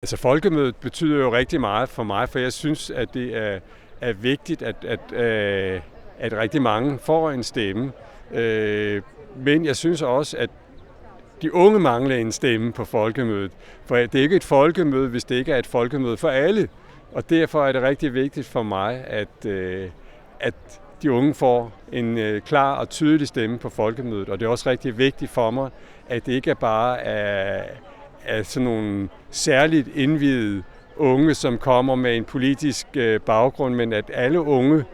Altså folkemødet betyder jo rigtig meget for mig, for jeg synes, at det er vigtigt, at rigtig mange får en stemme. Men jeg synes også, at de unge mangler en stemme på folkemødet. For det er ikke et folkemøde, hvis det ikke er et folkemøde for alle. Og derfor er det rigtig vigtigt for mig, at de unge får en klar og tydelig stemme på folkemødet. Og det er også rigtig vigtigt for mig, at det ikke bare er sådan nogle særligt indvidede unge, som kommer med en politisk baggrund, men at alle unge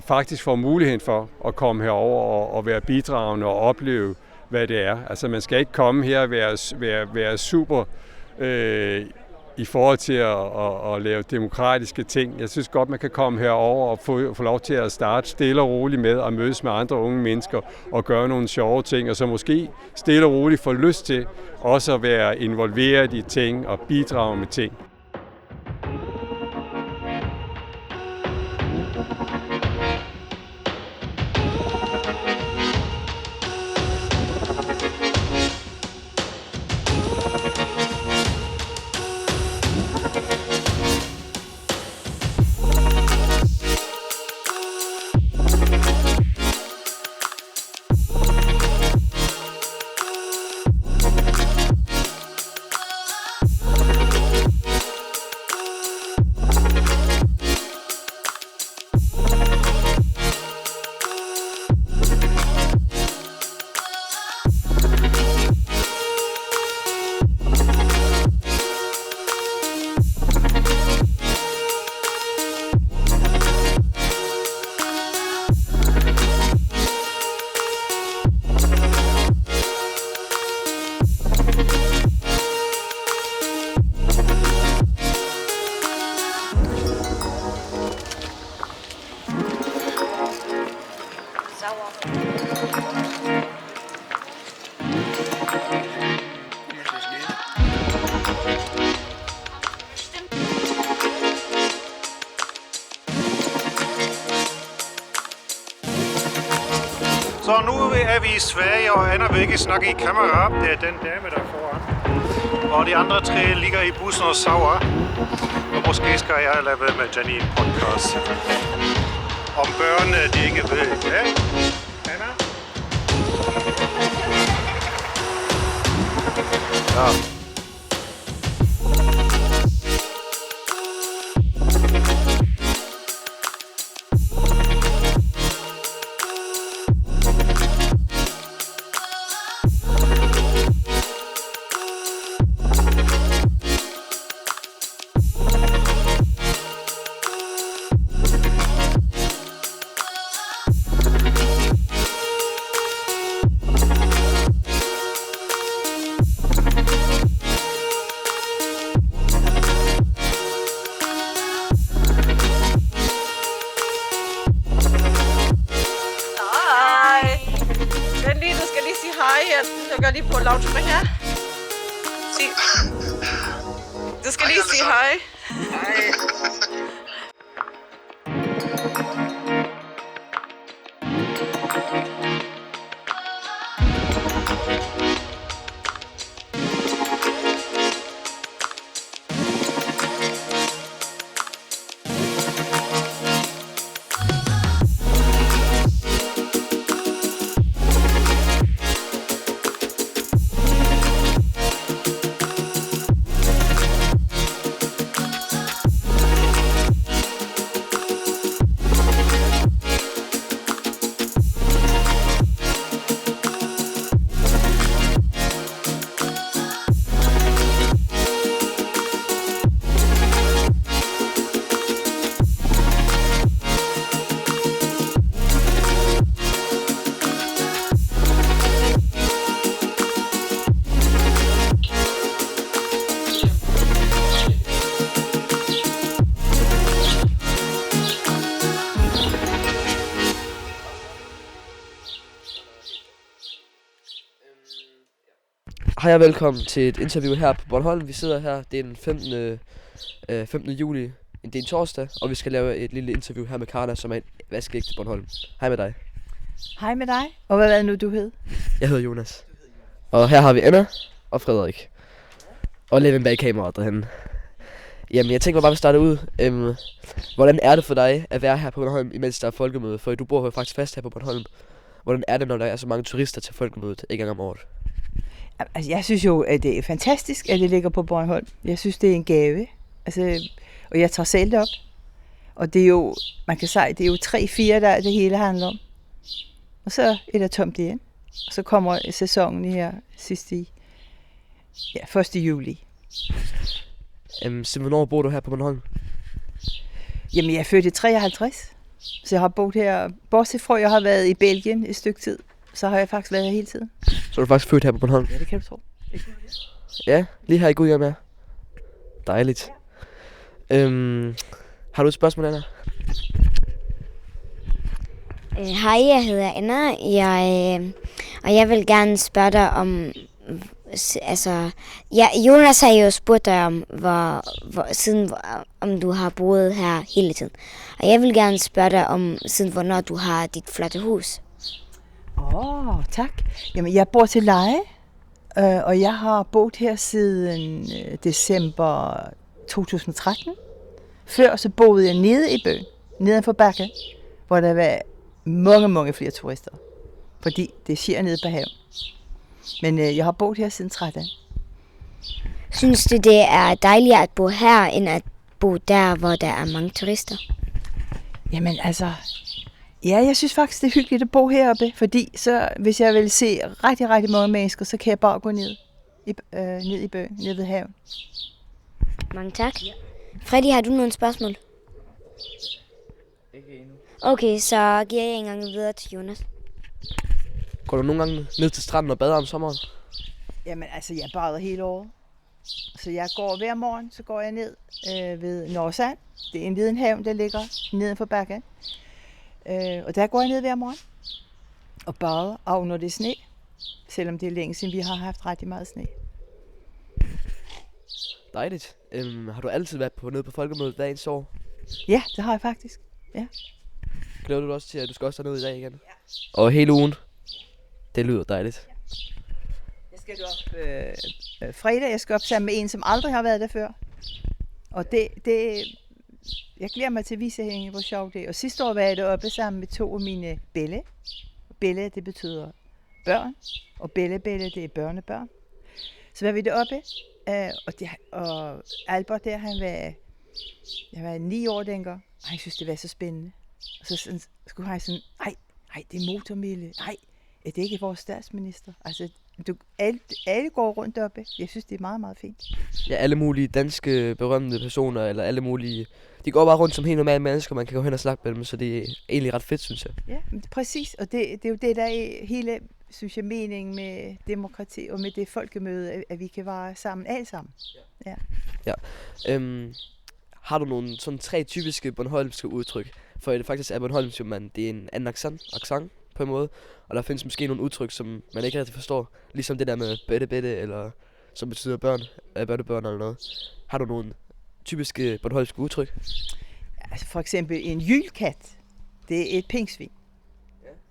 faktisk får muligheden for at komme herover og være bidragende og opleve, hvad det er. Altså man skal ikke komme her og være super i forhold til at lave demokratiske ting. Jeg synes godt, man kan komme herover og få lov til at starte stille og roligt med at mødes med andre unge mennesker og gøre nogle sjove ting, og så måske stille og roligt få lyst til også at være involveret i ting og bidrage med ting. Så nu er vi i Sverige, og Anna vil ikke snakke i kamera. Det er den dame, der er foran. Og de andre tre ligger i bussen og sover. Og måske skal jeg lave med Jenny en podcast. Om børnene, de ikke ved. Ja? Anna? Ja. Jeg gør lige på loudsprecher. Du skal lige sige hej. Hej. Hej og velkommen til et interview her på Bornholm. Vi sidder her, det er den 15. juli, det er en torsdag, og vi skal lave et lille interview her med Karla, som er en vaskeægte Bornholm. Hej med dig. Hej med dig. Og hvad er det nu, du hed? Jeg hedder Jonas. Og her har vi Anna og Frederik. Og leve bag kameraet derhen. Jamen, jeg tænker mig bare at starte ud. Hvordan er det for dig at være her på Bornholm, imens der er folkemøde? For du bor jo faktisk fast her på Bornholm. Hvordan er det, når der er så mange turister til folkemødet en gang om året? Altså, jeg synes jo, at det er fantastisk, at det ligger på Bornholm. Jeg synes, det er en gave. Altså, og jeg tager selv op. Og det er jo, man kan sige, det er jo 3-4 dage, det hele handler om. Og så er der tomt igen. Og så kommer sæsonen her ja, 1. juli. Så hvornår bor du her på Bornholm? Jamen, jeg er født i 53. Så jeg har boet her, bortset fra, jeg har været i Belgien et stykke tid. Så har jeg faktisk været her hele tiden. Så er du faktisk født her på Bornholm? Ja, det kan du tro. Ja, lige her i Gudhjem her. Dejligt. Har du et spørgsmål, Anna? Hej, jeg hedder Anna, og jeg vil gerne spørge dig om, Jonas har jo spurgt dig om, om du har boet her hele tiden. Og jeg vil gerne spørge dig om, siden hvornår du har dit flotte hus. Tak. Jamen, jeg bor til leje, og jeg har boet her siden december 2013. Før så boede jeg nede i byen, nede for bakken, hvor der var mange flere turister, fordi det sker nede på haven. Men jeg har boet her siden 13. Synes du, det er dejligt at bo her, end at bo der, hvor der er mange turister? Jamen altså, ja, jeg synes faktisk, det er hyggeligt at bo heroppe, fordi så, hvis jeg vil se rigtig mange mennesker, så kan jeg bare gå ned i byen, ned ved haven. Mange tak. Freddy, har du nogle spørgsmål? Ikke endnu. Okay, så giver jeg en gang videre til Jonas. Går du nogle gange ned til stranden og bader om sommeren? Jamen altså, jeg bader hele året. Så jeg går hver morgen, så går jeg ned ved Nordsand. Det er en liden hav, der ligger neden for bakken. Og der går jeg ned hver morgen og bader, og når det er sne. Selvom det er længe siden, vi har haft rigtig meget sne. Dejligt. Har du altid været nede på folkemødet hver eneste år? Ja, det har jeg faktisk. Ja. Glæder du dig også til, at du skal også derned i dag igen? Ja. Og hele ugen? Det lyder dejligt. Jeg skal op fredag. Jeg skal op sammen med en, som aldrig har været der før. Og jeg glæder mig til at vise hende, hvor sjovt det er. Og sidste år var jeg deroppe sammen med 2 af mine bælle. Bælle, det betyder børn. Og bælle, det er børnebørn. Så var vi deroppe. Og Albert der, jeg var 9 år dengang. Jeg synes, det var så spændende. Og så skulle han sådan, nej, det er motormille. Nej, er det ikke vores statsminister? Altså, alle går rundt oppe. Jeg synes, det er meget fint. Ja, alle mulige danske berømte personer, eller alle mulige... De går bare rundt som helt normale mennesker, man kan gå hen og snakke med dem, så det er egentlig ret fedt, synes jeg. Ja, præcis. Og det er jo det, der er hele, synes jeg, meningen med demokrati og med det folkemøde, at vi kan være sammen, alle sammen. Ja. Har du nogle sådan 3 typiske bornholmske udtryk? For det faktisk er Bornholms jo, det er en anden accent på en måde. Og der findes måske nogle udtryk, som man ikke rigtig forstår. Ligesom det der med bette, eller som betyder børnebørn eller noget. Har du nogle typiske bornholmske udtryk? Altså for eksempel en jylkat, det er et pinksvin.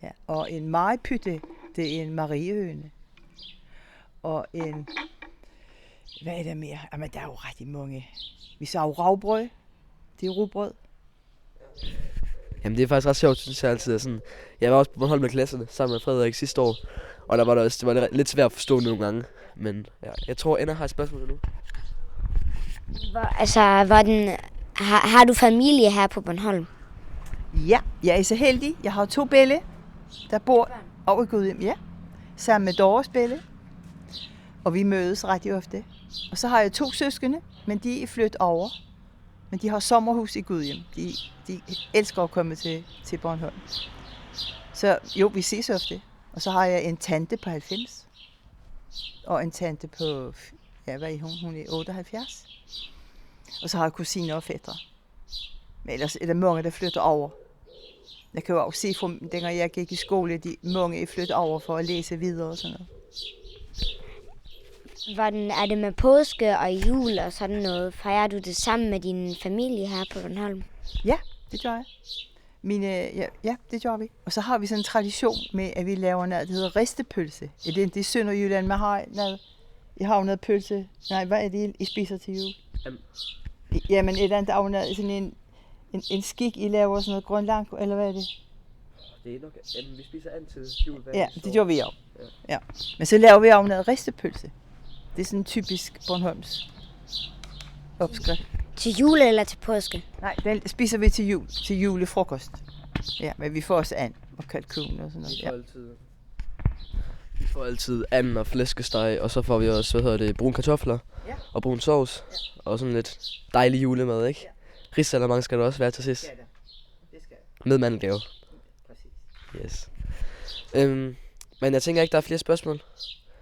Ja. Og en maripytte, det er en mariehøne. Og en... Hvad er der mere? Jamen, der er jo rigtig mange. Vi sagde jo ravbrød. Det er rugbrød. Jamen det er faktisk ret sjovt, synes jeg altid. Sådan, jeg var også på Bornholm med klasserne sammen med Frederik sidste år. Og der var det var lidt svært at forstå nogle gange. Men ja, jeg tror, Anna har et spørgsmål nu. Har du familie her på Bornholm? Ja, jeg er så heldig. Jeg har 2 bælle, der bor over i Gudhjem. Ja, sammen med Doris bælle. Og vi mødes ret ofte. Og så har jeg 2 søskende, men de er flyttet over. Men de har sommerhus i Gudhjem. De elsker at komme til Bornholm. Så jo, vi ses ofte. Og så har jeg en tante på 90. Og en tante på, ja, hvad er hun? Hun er 78. Og så har jeg kusiner og fætre. Men ellers er der mange, der flytter over. Jeg kan jo også se, fra dengang jeg gik i skole, de mange er flyttet over for at læse videre og sådan noget. Er det med påske og jul og sådan noget? Fejrer du det sammen med din familie her på Bornholm? Ja, det gør jeg. Ja, det gør vi. Og så har vi sådan en tradition med, at vi laver noget, der hedder ristepølse. Det er Sønderjylland, man har noget Jeg har jo noget pølse. Nej, hvad er det, I spiser til jul? Jamen, et eller andet afnad, sådan en skik, I laver sådan noget grønlang, eller hvad er det? Det er nok, vi spiser and til jul. Ja, det gjorde vi jo. Ja. Men så laver vi jo noget ristepølse. Det er sådan en typisk Bornholms opskrift. Til jul eller til påske? Nej, den spiser vi til jul, til julefrokost. Ja, men vi får også and og kalkun og sådan noget. Ja. Vi får altid and og flæskesteg, og så får vi også, brune kartofler og brun sovs. Og sådan lidt dejlig julemad, ikke? Risalamande skal der også være til sidst. Det skal Med mandelgave. præcis. Yes. Men jeg tænker ikke, der er flere spørgsmål.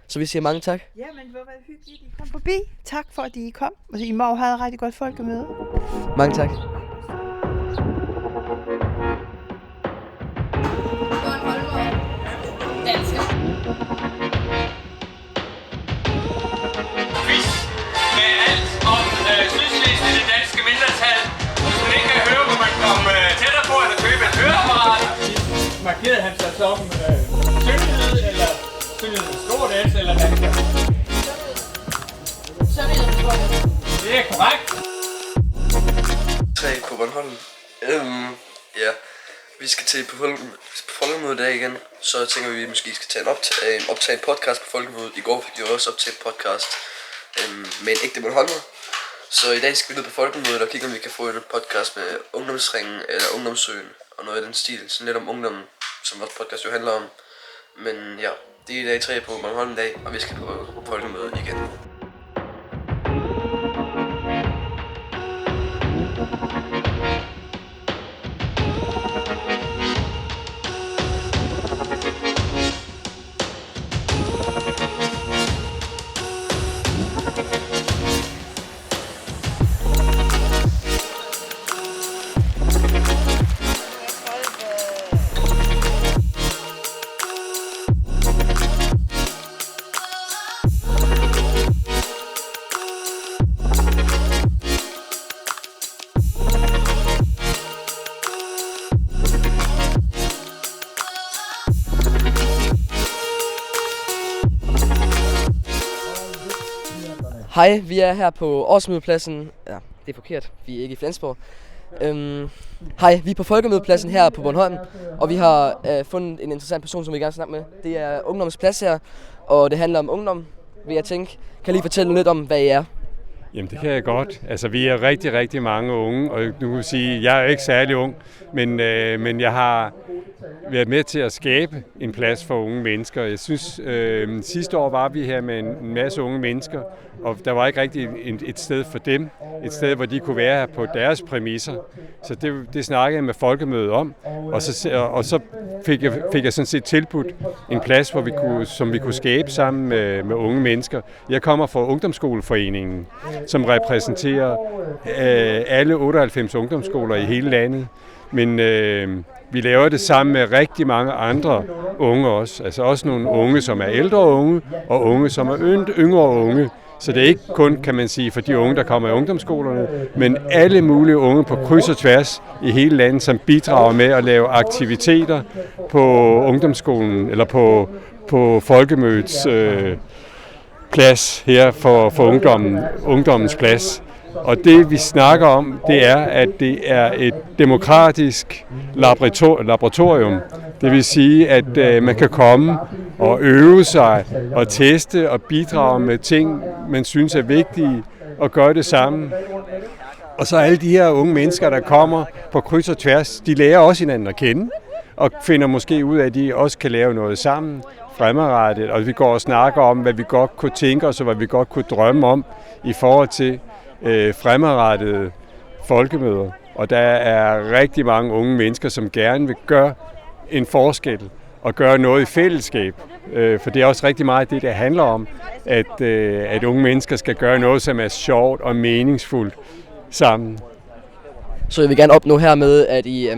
Så vi siger mange tak. Ja, men hvor var det hyggeligt, at I kom forbi. Tak for, at I kom. Og I må jo have et rigtig godt folkemøde. Mange tak. Quiz med alt om Sydslesvig, det danske mindretal. Hvis man ikke kan høre, må man komme tættere på eller købe et høreapparat. Markerede han sig som syndighed eller syndighed stort S eller hvad? Det er korrekt. 3 på Bornholm. Ja, vi skal til på folkemødet i dag igen. Så tænker vi, at vi måske skal optage en podcast på folkemødet. I går fik vi også optaget en podcast med en ægte Bornholmer. Så i dag skal vi ned på folkemødet og kigge, om vi kan få en podcast med ungdomsringen eller ungdomssøen og noget i den stil. Sådan lidt om ungdommen, som vores podcast jo handler om. Men ja, det er i dag 3 på Bornholm i dag, og vi skal på folkemødet igen. Hej, vi er her på årsmødepladsen. Ja, det er forkert. Vi er ikke i Flensborg. Hej, vi er på folkemødepladsen her på Bornholm, og vi har fundet en interessant person, som vi gerne vil snakke med. Det er Ungdommens Plads her, og det handler om ungdom, vil jeg tænke. Kan I lige fortælle lidt om, hvad I er? Jamen det kan jeg godt. Altså vi er rigtig, rigtig mange unge, og nu kan jeg sige, jeg er ikke særlig ung, men jeg har været med til at skabe en plads for unge mennesker. Jeg synes, sidste år var vi her med en masse unge mennesker, og der var ikke rigtig et sted for dem, et sted, hvor de kunne være her på deres præmisser. Så det snakkede jeg med folkemødet om, og så fik jeg sådan set tilbudt en plads, som vi kunne skabe sammen med unge mennesker. Jeg kommer fra Ungdomsskoleforeningen, som repræsenterer alle 98 ungdomsskoler i hele landet, men vi laver det sammen med rigtig mange andre unge også. Altså også nogle unge, som er ældre unge, og unge, som er yngre unge. Så det er ikke kun, kan man sige, for de unge, der kommer i ungdomsskolerne, men alle mulige unge på kryds og tværs i hele landet, som bidrager med at lave aktiviteter på ungdomsskolen eller på folkemødets plads her for ungdommens plads. Og det vi snakker om, det er, at det er et demokratisk laboratorium. Det vil sige, at man kan komme og øve sig og teste og bidrage med ting, man synes er vigtige, og gøre det sammen. Og så alle de her unge mennesker, der kommer på kryds og tværs, de lærer også hinanden at kende, og finder måske ud af, at de også kan lave noget sammen fremadrettet. Og vi går og snakker om, hvad vi godt kunne tænke os, og hvad vi godt kunne drømme om i forhold til fremadrettede folkemøder. Og der er rigtig mange unge mennesker, som gerne vil gøre en forskel og gøre noget i fællesskab. For det er også rigtig meget det handler om, at unge mennesker skal gøre noget, som er sjovt og meningsfuldt sammen. Så jeg vil gerne opnå hermed, at I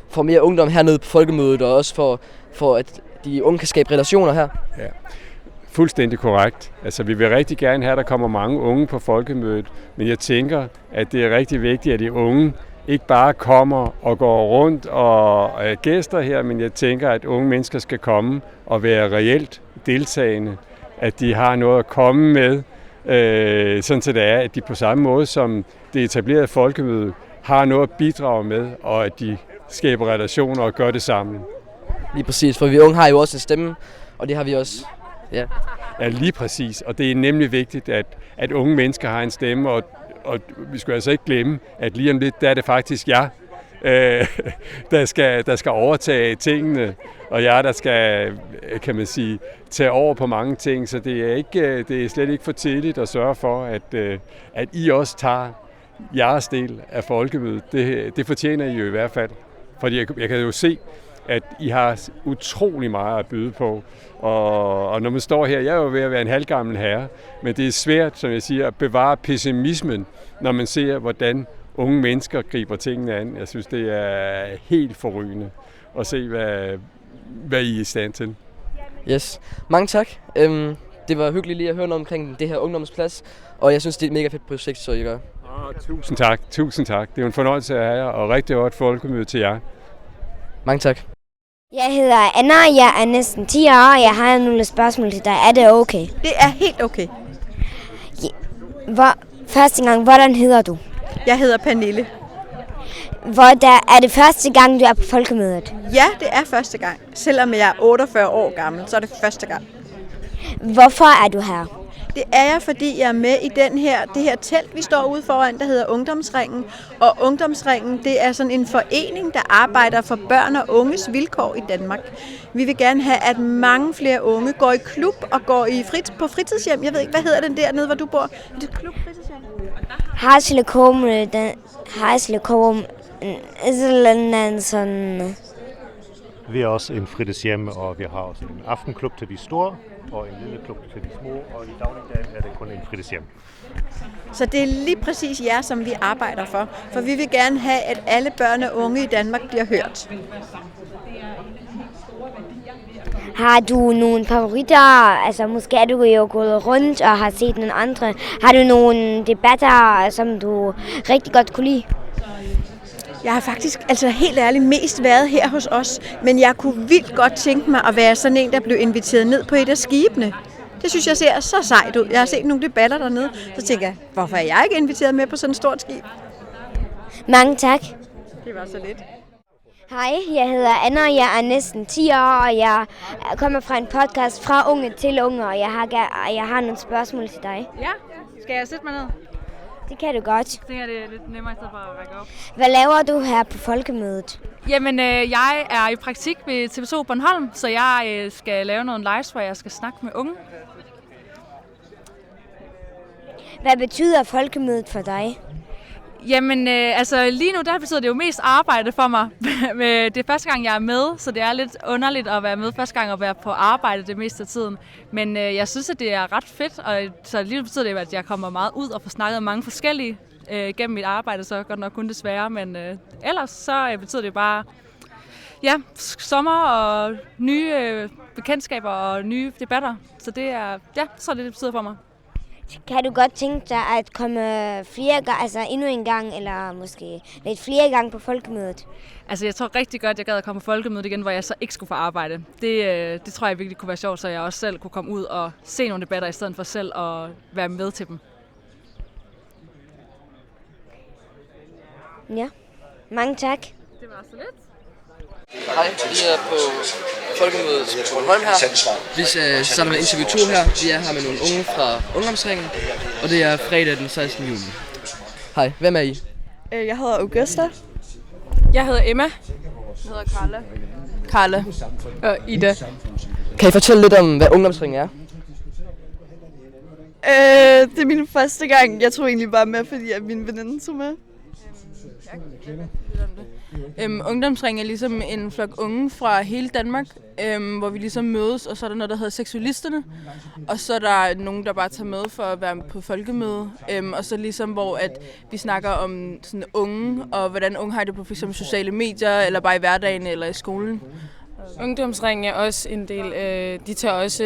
får mere ungdom hernede på folkemødet, og også for at de unge kan skabe relationer her. Ja. Fuldstændig korrekt. Altså, vi vil rigtig gerne have, at der kommer mange unge på folkemødet, men jeg tænker, at det er rigtig vigtigt, at de unge ikke bare kommer og går rundt og er gæster her, men jeg tænker, at unge mennesker skal komme og være reelt deltagende at de har noget at komme med, sådan så det er, at de på samme måde som det etablerede folkemøde har noget at bidrage med, og at de skaber relationer og gør det sammen. Lige præcis, for vi unge har jo også en stemme, og det har vi også. Ja. Ja, lige præcis. Og det er nemlig vigtigt, at unge mennesker har en stemme, og vi skal altså ikke glemme, at lige om lidt, der er det faktisk jer, der skal overtage tingene, og jer, der skal, kan man sige, tage over på mange ting. Så det er slet ikke for tidligt at sørge for, at I også tager jeres del af folkemødet. Det fortjener I jo i hvert fald. Fordi jeg kan jo se, at I har utrolig meget at byde på. Og når man står her, jeg er jo ved at være en halvgammel herre, men det er svært, som jeg siger, at bevare pessimismen, når man ser, hvordan unge mennesker griber tingene an. Jeg synes, det er helt forrygende at se, hvad I er i stand til. Yes. Mange tak. Det var hyggeligt lige at høre noget omkring det her ungdomsplads, og jeg synes, det er et mega fedt projekt, så I gør. Tusind tak. Tusind tak. Det er en fornøjelse at have jer, og rigtig godt folkemøde til jer. Mange tak. Jeg hedder Anna, jeg er næsten 10 år, og jeg har nogle spørgsmål til dig. Er det okay? Det er helt okay. Første gang, hvordan hedder du? Jeg hedder Pernille. Er det første gang, du er på folkemødet? Ja, det er første gang. Selvom jeg er 48 år gammel, så er det første gang. Hvorfor er du her? Det er jeg, fordi jeg er med i det her telt, vi står ude foran, der hedder Ungdomsringen. Og Ungdomsringen, det er sådan en forening, der arbejder for børn og unges vilkår i Danmark. Vi vil gerne have, at mange flere unge går i klub og går på fritidshjem. Jeg ved ikke, hvad hedder den dernede, hvor du bor? Er det klub fritidshjem? Vi er også en fritidshjem, og vi har også en aftenklub til de store, og en lille klub til de små, og i dagligdagen er det kun en fritidshjem. Så det er lige præcis jer, som vi arbejder for. For vi vil gerne have, at alle børn og unge i Danmark bliver hørt. Har du nogle favoritter? Altså, måske er du jo gået rundt og har set nogle andre. Har du nogle debatter, som du rigtig godt kunne lide? Jeg har faktisk helt ærligt mest været her hos os, men jeg kunne vildt godt tænke mig at være sådan en, der blev inviteret ned på et af skibene. Det synes jeg ser så sejt ud. Jeg har set nogle debatter dernede, så tænker jeg, hvorfor er jeg ikke inviteret med på sådan et stort skib? Mange tak. Det var så lidt. Hej, jeg hedder Anna, jeg er næsten 10 år, og jeg kommer fra en podcast fra unge til unge, og jeg har nogle spørgsmål til dig. Ja, skal jeg sætte mig ned? Det kan du godt. Jeg tænker, det er lidt nemmere i stedet for at række op. Hvad laver du her på folkemødet? Jamen, jeg er i praktik ved TV2 Bornholm, så jeg skal lave nogle lives, hvor jeg skal snakke med unge. Hvad betyder folkemødet for dig? Jamen, lige nu der betyder det jo mest arbejde for mig. Det er første gang, jeg er med, så det er lidt underligt at være med første gang og være på arbejde det meste af tiden. Men jeg synes, at det er ret fedt, og så lige nu betyder det, at jeg kommer meget ud og får snakket med mange forskellige gennem mit arbejde, så godt nok kun desværre. Men ellers så betyder det bare sommer og nye bekendtskaber og nye debatter. Så det er så det betyder for mig. Kan du godt tænke dig at komme flere gange, altså endnu en gang, eller måske lidt flere gange på folkemødet? Altså, jeg tror rigtig godt, at jeg gad at komme på folkemødet igen, hvor jeg så ikke skulle få arbejde. Det tror jeg virkelig kunne være sjovt, så jeg også selv kunne komme ud og se nogle debatter, i stedet for selv at være med til dem. Ja, mange tak. Det var så lidt. Hej, vi er på folkemødet på Bornholm her. Vi er sammen med interview 2 her. Vi er her med nogle unge fra Ungdomsringen, og det er fredag den 16. juli. Hej, hvem er I? Jeg hedder Augusta. Jeg hedder Emma. Jeg hedder Carla. Carla. Og Ida. Kan I fortælle lidt om, hvad Ungdomsringen er? Det er min første gang. Jeg tror egentlig bare med, fordi min veninde tog med. Ungdomsring er ligesom en flok unge fra hele Danmark, hvor vi ligesom mødes, og så er der noget, der hedder seksualisterne, og så er der nogen, der bare tager med for at være på folkemøde, og så ligesom hvor at vi snakker om sådan unge, og hvordan unge har det på f.eks. sociale medier, eller bare i hverdagen, eller i skolen. Ungdomsringen er også en del, de tager også,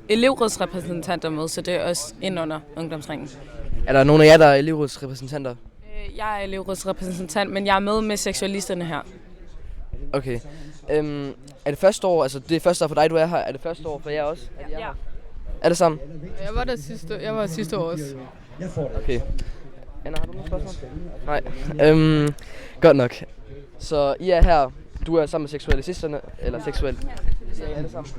elevrådsrepræsentanter med, så det er også ind under Ungdomsringen. Er der nogen af jer, der er elevrådsrepræsentanter? Jeg er elevrådsrepræsentant, men jeg er med seksualisterne her. Okay. Er det første år, altså det er første år for dig, du er her, er det første år for jer også? Ja. Alle sammen? Jeg var der sidste år også. Okay. Anna, har du nogle spørgsmål? Nej. Godt nok. Så I er her. Du er sammen med seksualisterne, eller seksuel? Ja, alle sammen.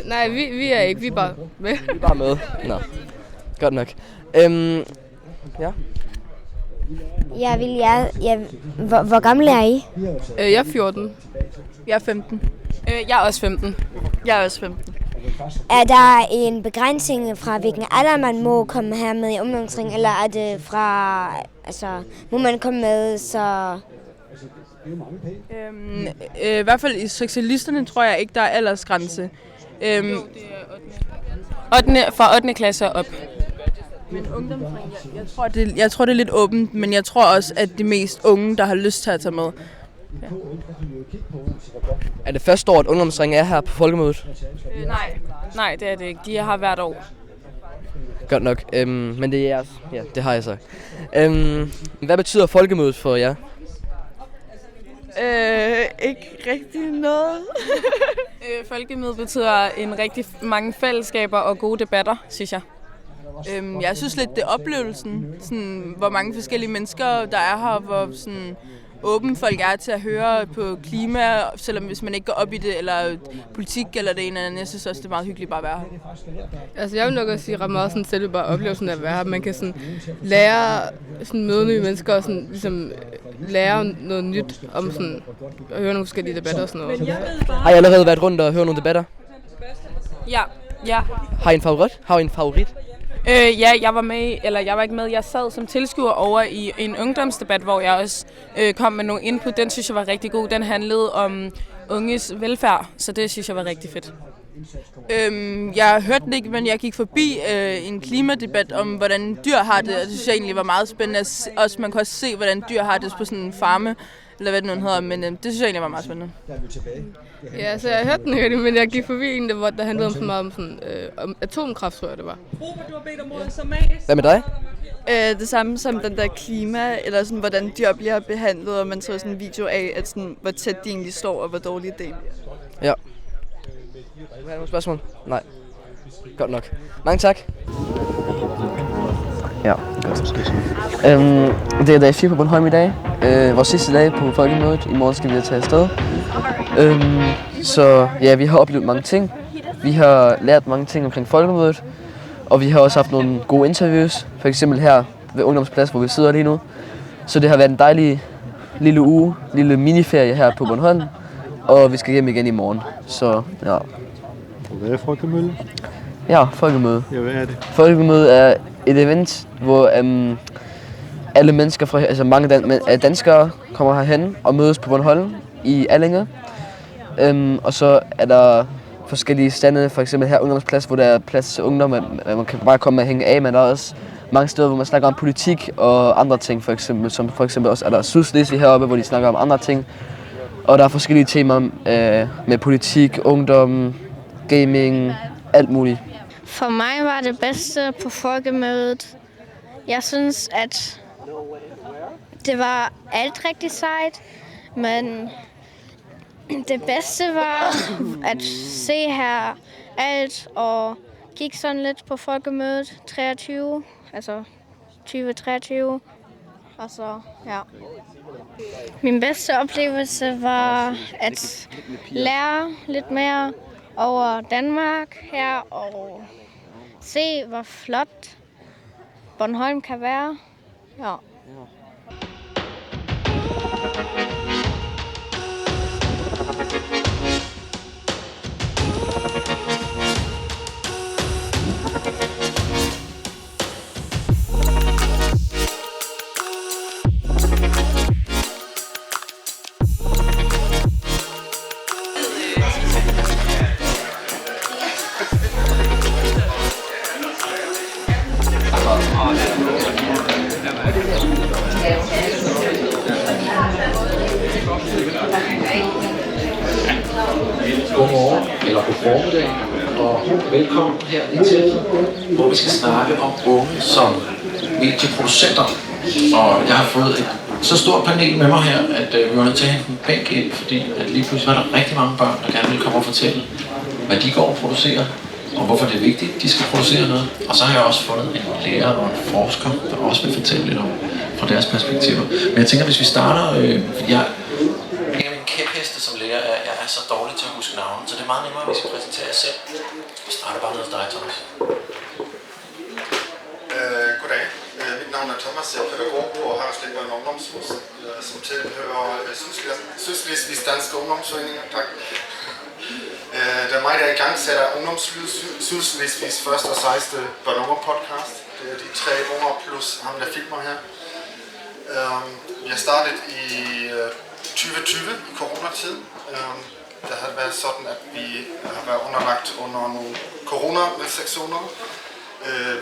Nej, vi er ikke. Vi er bare med. Vi er bare med. Nå. Godt nok. Ja. Hvor gammel er I? Jeg er 14. Jeg er 15. Jeg er også 15. Jeg er også 15. Er der en begrænsning fra, hvilken alder man må komme her med i ungdomsring, eller er det fra, må man komme med, så... I hvert fald i seksualisterne tror jeg ikke, der er aldersgrænse. Fra 8. klasse op. Men ungdomsring, jeg tror det er lidt åbent, men jeg tror også, at de mest unge, der har lyst til at tage med. Ja. Er det første år, at ungdomsring er her på folkemødet? Nej, det er det ikke. De har hvert år. Godt nok. Men det er jeres. Ja, det har jeg sagt. Hvad betyder folkemødet for jer? Ikke rigtig noget. Folkemødet betyder en rigtig mange fællesskaber og gode debatter, synes jeg. Jeg synes lidt, det er oplevelsen, sådan, hvor mange forskellige mennesker der er her, hvor sådan, åben folk er til at høre på klima, selvom hvis man ikke går op i det, eller politik eller det ene eller andet. Jeg synes også, det er meget hyggeligt bare at være her. Altså jeg vil nok også sige ret meget sådan, selv bare oplevelsen af at være her. Man kan sådan lære, sådan møde nye mennesker og sådan, ligesom, lære noget nyt om sådan, at høre nogle forskellige debatter og sådan noget. Har I allerede været rundt og hørt nogle debatter? Ja. Har I en favorit? Ja, jeg var ikke med. Jeg sad som tilskuer over i en ungdomsdebat, hvor jeg også kom med nogle input. Den synes jeg var rigtig god. Den handlede om unges velfærd, så det synes jeg var rigtig fedt. Jeg hørte det ikke, men jeg gik forbi en klimadebat om, hvordan dyr har det, og det synes jeg egentlig var meget spændende. Også, man kan også se, hvordan dyr har det på sådan en farme, eller hvad det nu hedder, men det synes jeg egentlig var meget spændende. Ja, så jeg hørte den ikke, men jeg gik forbi en, der handlede om så meget om atomkraft, tror jeg det var. Hvad med dig? Det samme som den der klima, eller sådan, hvordan dyr bliver behandlet, og man så sådan en video af, at sådan, hvor tæt de egentlig står, og hvor dårligt det er. Ja. Har du nogle spørgsmål? Nej. Godt nok. Mange tak. Ja, godt. Det er dag 4 på Bornholm i dag. Vores sidste dag på folkemødet. I morgen skal vi tage afsted. Så ja, vi har oplevet mange ting. Vi har lært mange ting omkring folkemødet. Og vi har også haft nogle gode interviews. For eksempel her ved Ungdomsplads, hvor vi sidder lige nu. Så det har været en dejlig lille uge, lille miniferie her på Bornholm. Og vi skal hjem igen i morgen. Så ja. Hvad er folkemøde? Ja, folkemøde. Ja, hvad er det? Folkemøde er et event, hvor alle mennesker fra, altså mange danskere kommer herhen og mødes på Bornholm i Allinge. Og så er der forskellige stande, for eksempel her Ungdomsplads, hvor der er plads til ungdom, man kan bare komme og hænge af, men der er også mange steder, hvor man snakker om politik og andre ting, for eksempel, som for eksempel også er der Sydslesvig heroppe, hvor de snakker om andre ting. Og der er forskellige temaer med politik, ungdom, gaming, alt muligt. For mig var det bedste på folkemødet. Jeg synes, at det var alt rigtig sejt, men det bedste var at se her alt og kigge sådan lidt på folkemødet 2023. Og så, ja. Min bedste oplevelse var at lære lidt mere over Danmark her og se, hvor flot Bornholm kan være. Ja. Godmorgen eller god formiddag og velkommen her til, hvor vi skal snakke om unge som medieproducenter. Og jeg har fået et så stort panel med mig her, at vi var nødt til at hente en bænk ind, fordi at lige pludselig var der rigtig mange børn, der gerne ville komme og fortælle, hvad de går og producerer. og hvorfor det er vigtigt, de skal producere noget. Og så har jeg også fundet en lærer og en forsker, der også vil fortælle lidt om fra deres perspektiver. Men jeg tænker, hvis vi starter... en af mine kæpheste som lærer er, at jeg er så dårlig til at huske navne, så det er meget nemmere, hvis I præsenterer jer selv. Vi starter bare ned hos dig, Thomas. Goddag. Mit navn er Thomas, jeg er pædagog på Haraldslev Ungdomshus, som tilhører Sydslesvigs Danske Ungdomsforeninger. Tak. Det er mig, der i gang sætter Sydslesvigs første og 16. børneunge-podcast. Det er de 3 unger plus ham, der filmer her. Vi har startet i 2020 i coronatiden. Det har været sådan, at vi har været underlagt under nogle corona-restriktioner.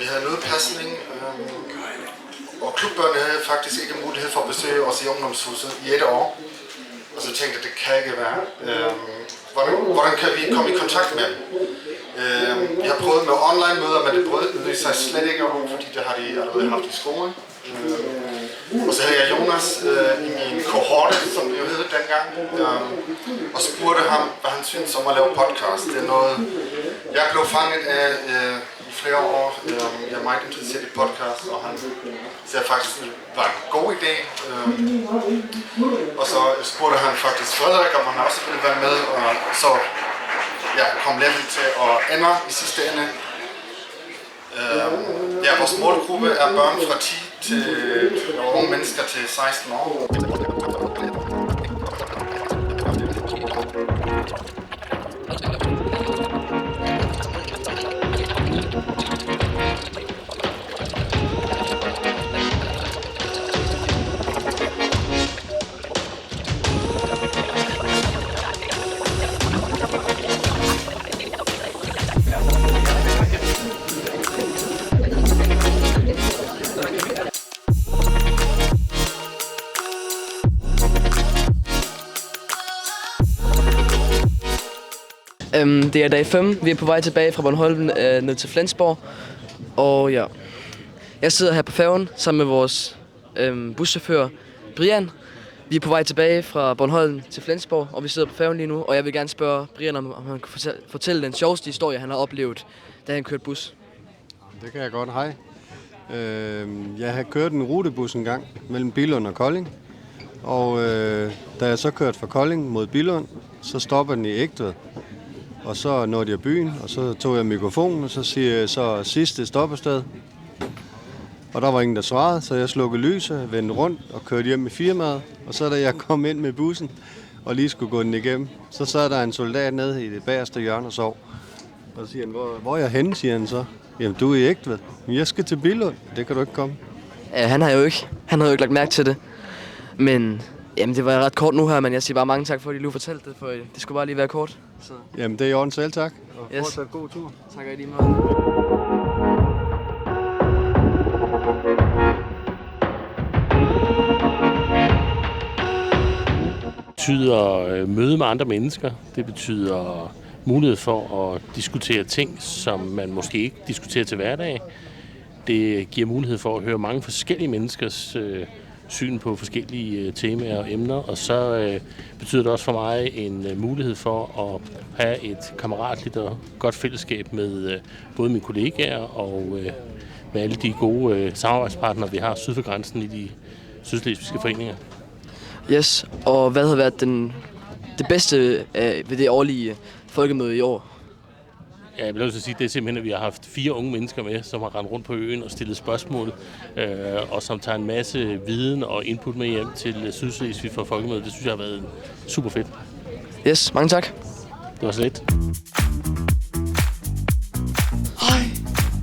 Vi havde nødpasning, og klubbørnene havde faktisk ikke mulighed for at besøge os i ungdomshuset i 1 år. Og så tænkte jeg, det kan ikke være. Hvordan kan vi komme i kontakt med dem? Vi har prøvet med online-møder, men det brød sig slet ikke om, fordi det har de allerede haft i skolen. Og så havde jeg Jonas i min kohorte, som det jo hed dengang, og spurgte ham, hvad han synes om at lave podcast. Det er noget, jeg blev fanget af i flere år. Jeg er meget interesseret i podcast, og han siger faktisk, at det var en god idé. Og så spurgte han faktisk Frederik, om han også ville være med, og så kom Level til at ende i sidste ende. Vores målgruppe er børn fra 10 til unge mennesker til 16 år. Det er dag 5. Vi er på vej tilbage fra Bornholm ned til Flensborg. Og ja, jeg sidder her på færgen sammen med vores buschauffør Brian. Vi er på vej tilbage fra Bornholm til Flensborg, og vi sidder på færgen lige nu. Og jeg vil gerne spørge Brian, om han kan fortælle den sjoveste historie, han har oplevet, da han kørte bus. Det kan jeg godt. Hej. Jeg har kørt en rutebus en gang mellem Billund og Kolding. Og da jeg så kørte fra Kolding mod Billund, så stopper den i Egtved. Og så nåede jeg byen, og så tog jeg mikrofonen, og så siger jeg så sidste stoppested. Og der var ingen, der svarede, så jeg slukkede lyset, vendte rundt og kørte hjem i firmaet. Og så da jeg kom ind med bussen og lige skulle gå den igennem, så sad der en soldat nede i det bagerste hjørne og sov. Og så siger han, hvor er jeg henne, siger han så. Jamen, du er i Egtved. Men jeg skal til Billund, det kan du ikke komme. Ja, han havde jo ikke lagt mærke til det. Men jamen, det var ret kort nu her, men jeg siger bare mange tak for, at I lige fortalte det, for det skulle bare lige være kort. Så. Jamen, det er i orden selv, tak. Og yes. Fortsat god tur. Tak og i lige måde. Det betyder møde med andre mennesker. Det betyder mulighed for at diskutere ting, som man måske ikke diskuterer til hverdag. Det giver mulighed for at høre mange forskellige menneskers syn på forskellige temaer og emner, og så betyder det også for mig en mulighed for at have et kammeratligt og godt fællesskab med både mine kollegaer og med alle de gode samarbejdspartnere, vi har syd for grænsen i de sydslesvigske foreninger. Yes, og hvad har været det bedste ved det årlige folkemøde i år? Ja, jeg vil også sige, det er simpelthen, at vi har haft 4 unge mennesker med, som har rendt rundt på øen og stillet spørgsmål, og som tager en masse viden og input med hjem til Sydslesvig for folkemødet. Det synes jeg har været super fedt. Yes, mange tak. Det var så lidt. Hej.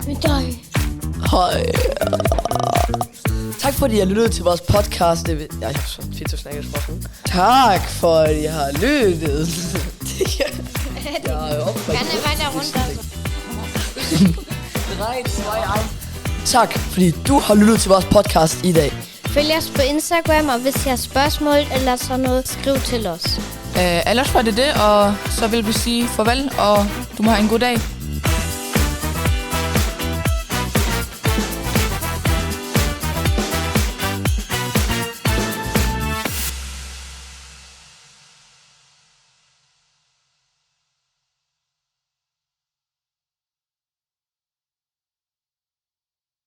Med dig. Hej. Tak fordi I har lyttet til vores podcast. Jeg har så fedt at snakke spørgsmål. Tak for at I har lyttet. Tak, fordi du har lyttet til vores podcast i dag. Følg os på Instagram, og hvis I har spørgsmål eller sådan noget, skriv til os. Ellers var det, og så vil vi sige farvel, og du må have en god dag.